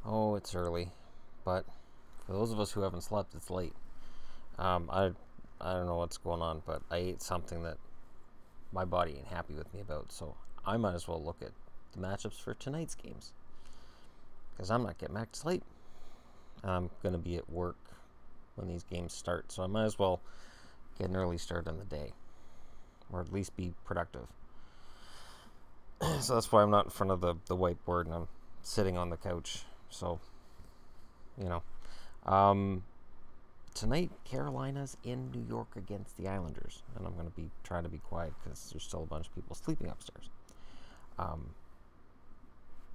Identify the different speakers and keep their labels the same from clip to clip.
Speaker 1: Oh, it's early, but for those of us who haven't slept, it's late. I don't know what's going on, but I ate something that my body ain't happy with me about, so I might as well look at the matchups for tonight's games, because I'm not getting back to sleep. I'm going to be at work when these games start, so I might as well get an early start on the day, or at least be productive. So that's why I'm not in front of the whiteboard and I'm sitting on the couch. So, you know. Tonight, Carolina's in New York against the Islanders, and I'm going to be trying to be quiet because there's still a bunch of people sleeping upstairs.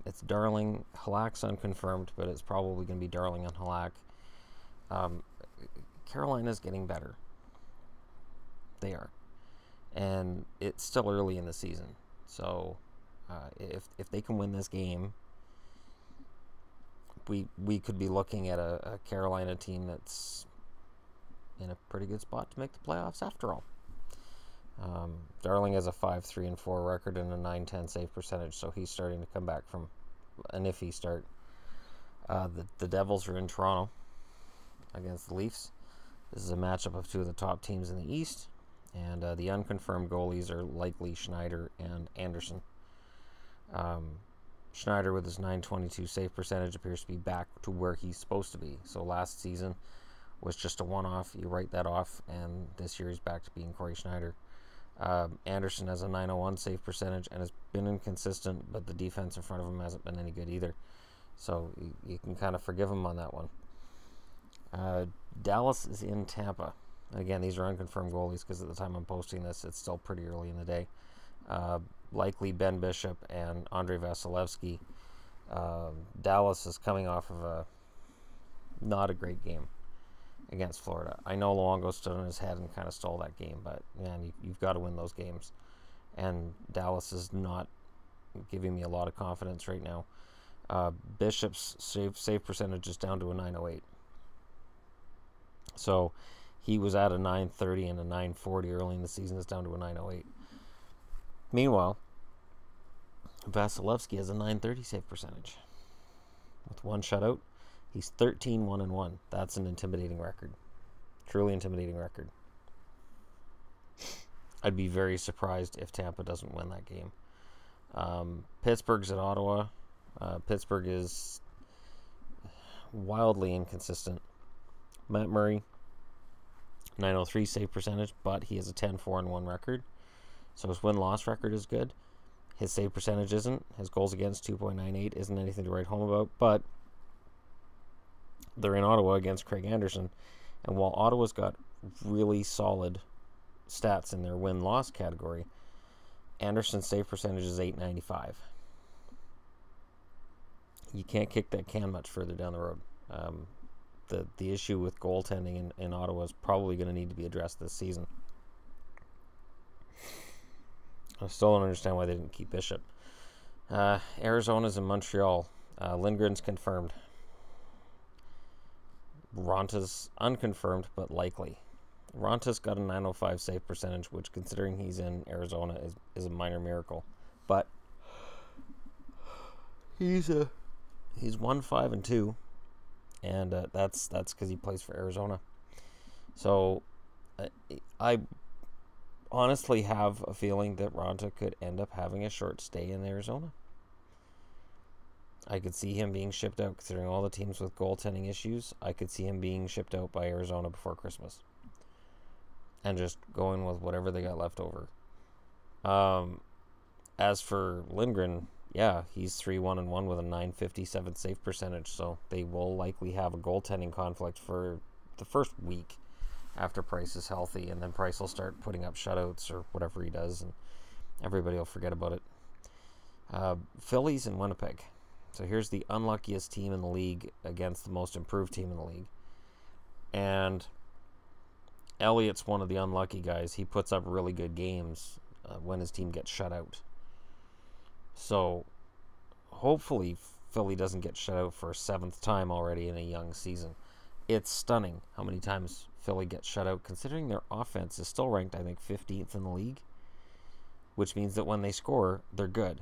Speaker 1: It's Darling. Halak's unconfirmed, but it's probably going to be Darling and Halak. Carolina's getting better. They are. And it's still early in the season. So if they can win this game, we could be looking at a Carolina team that's in a pretty good spot to make the playoffs after all. Darling has a 5-3-4 record and a 9-10 save percentage, so he's starting to come back from an iffy start. The Devils are in Toronto against the Leafs. This is a matchup of two of the top teams in the East, and the unconfirmed goalies are likely Schneider and Anderson. Schneider, with his .922 save percentage, appears to be back to where he's supposed to be. So last season was just a one-off. You write that off, and this year he's back to being Corey Schneider. Anderson has a .901 save percentage and has been inconsistent, but the defense in front of him hasn't been any good either. So you can kind of forgive him on that one. Dallas is in Tampa. Again, these are unconfirmed goalies because at the time I'm posting this, it's still pretty early in the day. Likely Ben Bishop and Andrei Vasilevsky. Dallas is coming off of not a great game against Florida. I know Luongo stood on his head and kind of stole that game, but man, you've got to win those games. And Dallas is not giving me a lot of confidence right now. Bishop's save percentage is down to a .908. So he was at a .930 and a .940 early in the season. It's down to a .908. Meanwhile, Vasilevsky has a .930 save percentage. With one shutout, he's 13-1-1. That's an intimidating record. Truly intimidating record. I'd be very surprised if Tampa doesn't win that game. Pittsburgh's at Ottawa. Pittsburgh is wildly inconsistent. Matt Murray, .903 save percentage, but he has a 10-4-1 record. So his win-loss record is good. His save percentage isn't. His goals against, 2.98, isn't anything to write home about. But they're in Ottawa against Craig Anderson. And while Ottawa's got really solid stats in their win-loss category, Anderson's save percentage is .895. You can't kick that can much further down the road. The issue with goaltending in Ottawa is probably going to need to be addressed this season. I still don't understand why they didn't keep Bishop. Arizona's in Montreal. Lindgren's confirmed. Ronta's unconfirmed, but likely. Ronta's got a .905 save percentage, which, considering he's in Arizona, is a minor miracle. But he's 1-5-2, and that's because he plays for Arizona. So I honestly have a feeling that Ronta could end up having a short stay in Arizona. I could see him being shipped out, considering all the teams with goaltending issues. I could see him being shipped out by Arizona before Christmas and just going with whatever they got left over. As for Lindgren, yeah, he's 3-1-1 with a .957 save percentage, so they will likely have a goaltending conflict for the first week after Price is healthy, and then Price will start putting up shutouts or whatever he does, and everybody will forget about it. Philly's in Winnipeg. So here's the unluckiest team in the league against the most improved team in the league. And Elliott's one of the unlucky guys. He puts up really good games when his team gets shut out. So hopefully Philly doesn't get shut out for a seventh time already in a young season. It's stunning how many times Philly gets shut out, considering their offense is still ranked, I think, 15th in the league, which means that when they score, they're good.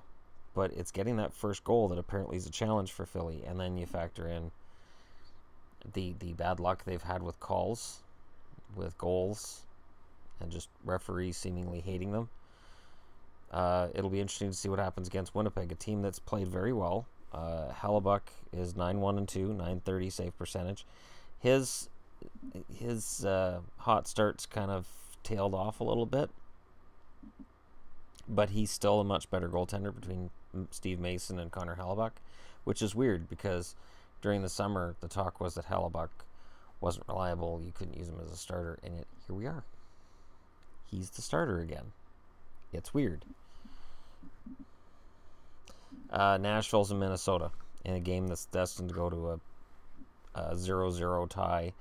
Speaker 1: but it's getting that first goal that apparently is a challenge for Philly. And then you factor in the bad luck they've had with calls, with goals, and just referees seemingly hating them. It'll be interesting to see what happens against Winnipeg, a team that's played very well. Hellebuck is 9-1-2, 930 save percentage. His hot starts kind of tailed off a little bit, but he's still a much better goaltender between Steve Mason and Connor Hellebuck, which is weird because during the summer the talk was that Hellebuck wasn't reliable, you couldn't use him as a starter, and yet here we are. He's the starter again. It's weird. Nashville's in Minnesota in a game that's destined to go to a 0-0 tie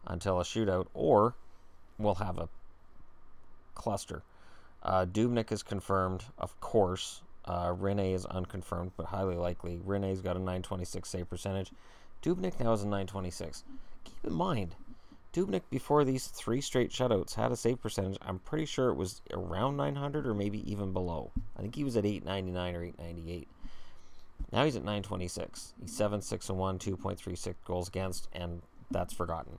Speaker 1: until a shootout, or we'll have a cluster. Dubnyk is confirmed, of course. Rinne is unconfirmed, but highly likely. Rinne's got a 926 save percentage. Dubnyk now has a 926. Keep in mind, Dubnyk before these 3 straight shutouts had a save percentage. I'm pretty sure it was around 900 or maybe even below. I think he was at 899 or 898. Now he's at 926. He's 7-6-1, 2.36 goals against, and that's forgotten.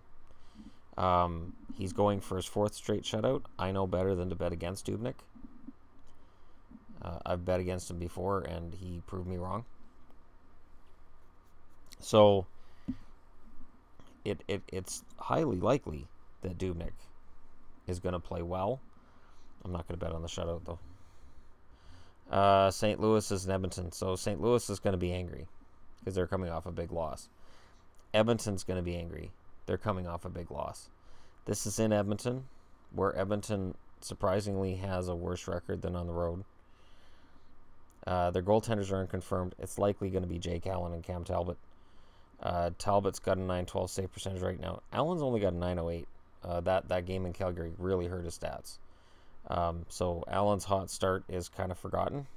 Speaker 1: He's going for his 4th straight shutout. I know better than to bet against Dubnyk. I've bet against him before, and he proved me wrong. So it's highly likely that Dubnyk is going to play well. I'm not going to bet on the shutout, though. St. Louis is in Edmonton. So St. Louis is going to be angry because they're coming off a big loss. Edmonton's going to be angry. They're coming off a big loss. This is in Edmonton, where Edmonton surprisingly has a worse record than on the road. Their goaltenders are unconfirmed. It's likely going to be Jake Allen and Cam Talbot. Talbot's got a 912 save percentage right now. Allen's only got a 908. That game in Calgary really hurt his stats. So Allen's hot start is kind of forgotten.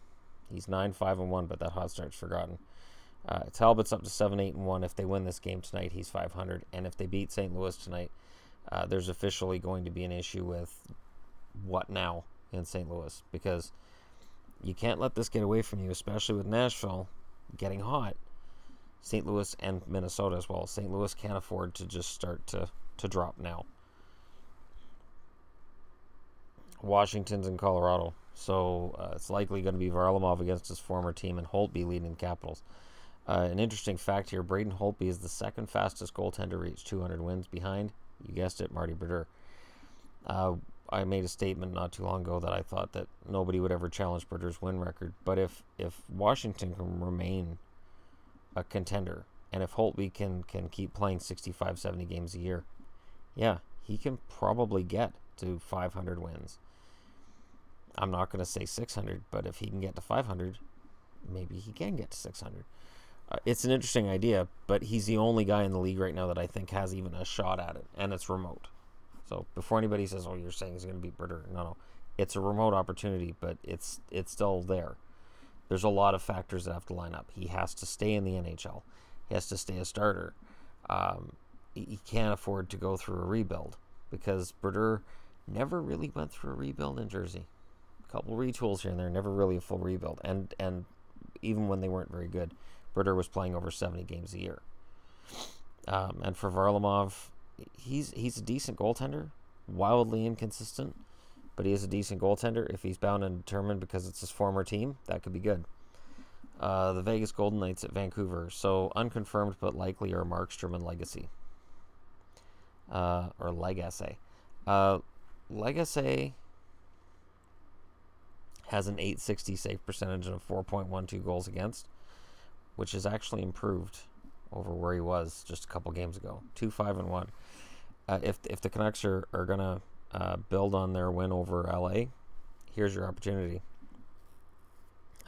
Speaker 1: He's 9-5-1, but that hot start's forgotten. Talbot's up to 7-8-1. If they win this game tonight, he's 500. And if they beat St. Louis tonight, there's officially going to be an issue with what now in St. Louis, because you can't let this get away from you, especially with Nashville getting hot. St. Louis and Minnesota as well. St. Louis can't afford to just start to drop now. Washington's in Colorado, so it's likely going to be Varlamov against his former team and Holtby leading the Capitals. An interesting fact here, Braden Holtby is the second fastest goaltender to reach 200 wins behind, you guessed it, Marty Brodeur. I made a statement not too long ago that I thought that nobody would ever challenge Brodeur's win record, but if Washington can remain a contender, and if Holtby can keep playing 65, 70 games a year, yeah, he can probably get to 500 wins. I'm not going to say 600, but if he can get to 500, maybe he can get to 600. It's an interesting idea, but he's the only guy in the league right now that I think has even a shot at it, and it's remote. So before anybody says, "Oh, you're saying he's going to beat Brodeur," no, it's a remote opportunity, but it's still there. There's a lot of factors that have to line up. He has to stay in the NHL. He has to stay a starter. He can't afford to go through a rebuild because Brodeur never really went through a rebuild in Jersey. A couple retools here and there, never really a full rebuild. And even when they weren't very good, Brodeur was playing over 70 games a year. And for Varlamov, he's a decent goaltender, wildly inconsistent, but he is a decent goaltender. If he's bound and determined because it's his former team, that could be good. The Vegas Golden Knights at Vancouver. So unconfirmed but likely are Markstrom and Legacy. Or Legacy. Legacy has an 860 save percentage and a 4.12 goals against, which is actually improved over where he was just a couple games ago. 2-5-1. If the Canucks are going to build on their win over LA, here's your opportunity.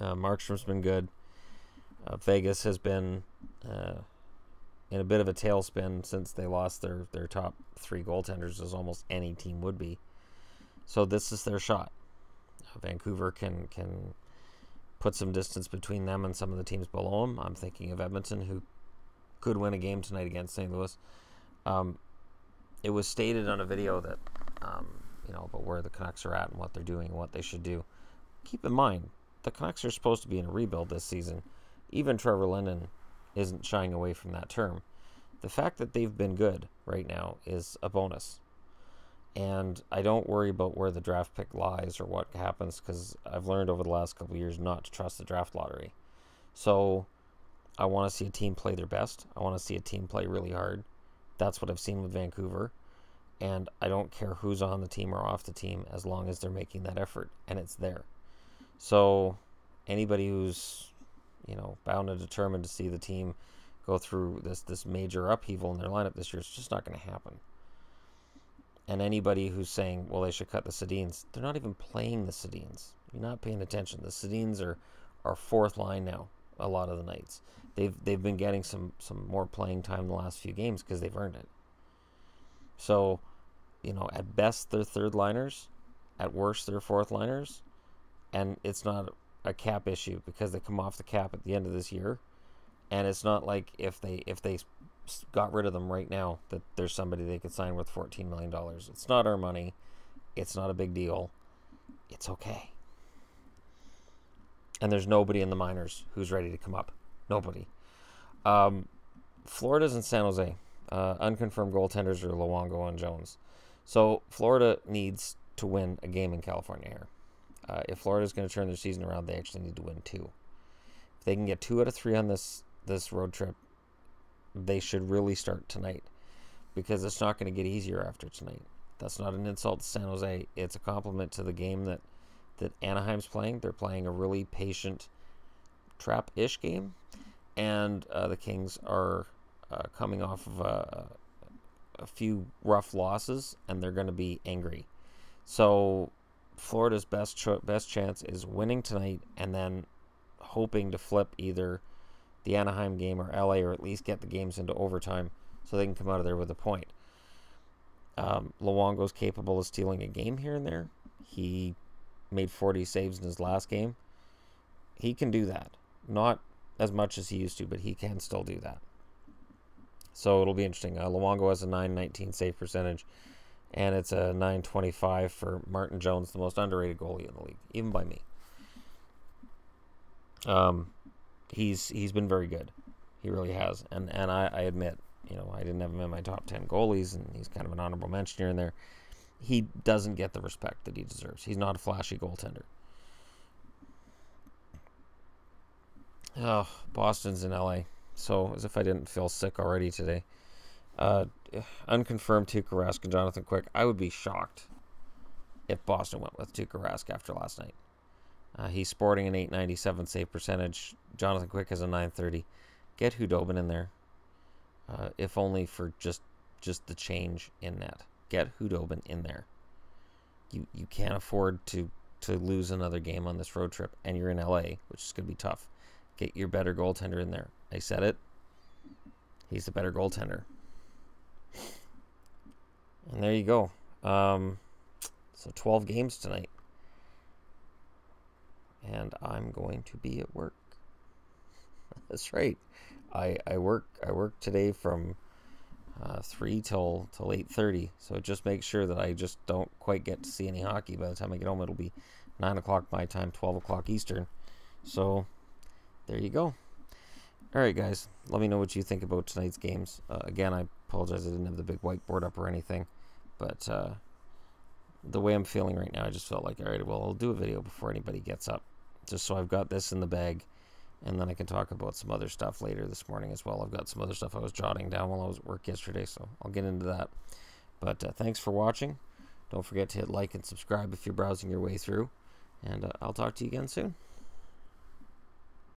Speaker 1: Markstrom's been good. Vegas has been in a bit of a tailspin since they lost their top 3 goaltenders, as almost any team would be. So this is their shot. Vancouver can put some distance between them and some of the teams below them. I'm thinking of Edmonton, who could win a game tonight against St. Louis. It was stated on a video that, about where the Canucks are at and what they're doing and what they should do. Keep in mind, the Canucks are supposed to be in a rebuild this season. Even Trevor Linden isn't shying away from that term. The fact that they've been good right now is a bonus. And I don't worry about where the draft pick lies or what happens, because I've learned over the last couple of years not to trust the draft lottery. So I want to see a team play their best. I want to see a team play really hard. That's what I've seen with Vancouver. And I don't care who's on the team or off the team as long as they're making that effort and it's there. So anybody who's, bound and determined to see the team go through this major upheaval in their lineup this year, it's just not going to happen. And anybody who's saying, well, they should cut the Sedins, they're not even playing the Sedins. You're not paying attention. The Sedins are fourth line now a lot of the nights. They've been getting some more playing time in the last few games because they've earned it. So, at best they're third liners, at worst they're fourth liners, and it's not a cap issue because they come off the cap at the end of this year, and it's not like if they got rid of them right now that there's somebody they could sign worth $14 million. It's not our money. It's not a big deal. It's okay. And there's nobody in the minors who's ready to come up. Nobody. Florida's in San Jose. Unconfirmed goaltenders are Luongo and Jones. So Florida needs to win a game in California here. If Florida's going to turn their season around, they actually need to win 2. If they can get 2 out of 3 on this road trip, they should really start tonight, because it's not going to get easier after tonight. That's not an insult to San Jose. It's a compliment to the game that Anaheim's playing. They're playing a really patient trap-ish game, and the Kings are coming off of a few rough losses, and they're going to be angry. So Florida's best chance is winning tonight and then hoping to flip either the Anaheim game or LA, or at least get the games into overtime so they can come out of there with a point. Luongo's capable of stealing a game here and there. He made 40 saves in his last game. He can do that. Not as much as he used to, but he can still do that. So it'll be interesting. Luongo has a .919 save percentage, and it's a .925 for Martin Jones, the most underrated goalie in the league, even by me. He's been very good. He really has. And I admit, I didn't have him in my top 10 goalies, and he's kind of an honorable mention here and there. He doesn't get the respect that he deserves. He's not a flashy goaltender. Oh, Boston's in LA. So, as if I didn't feel sick already today. Unconfirmed Tuukka Rask and Jonathan Quick. I would be shocked if Boston went with Tuukka Rask after last night. He's sporting an .897 save percentage. Jonathan Quick has a .930. Get Hudobin in there. If only for just the change in net. Get Hudobin in there. You can't afford to lose another game on this road trip, and you're in LA, which is going to be tough. Get your better goaltender in there. I said it. He's the better goaltender. And there you go. So 12 games tonight. And I'm going to be at work. That's right. I work today from 3 till 8:30. So just make sure that I just don't quite get to see any hockey. By the time I get home, it'll be 9 o'clock my time, 12 o'clock Eastern. So there you go. All right, guys. Let me know what you think about tonight's games. Again, I apologize I didn't have the big whiteboard up or anything. But the way I'm feeling right now, I just felt like, all right, well, I'll do a video before anybody gets up. Just so I've got this in the bag. And then I can talk about some other stuff later this morning as well. I've got some other stuff I was jotting down while I was at work yesterday, so I'll get into that. But thanks for watching. Don't forget to hit like and subscribe if you're browsing your way through. And I'll talk to you again soon.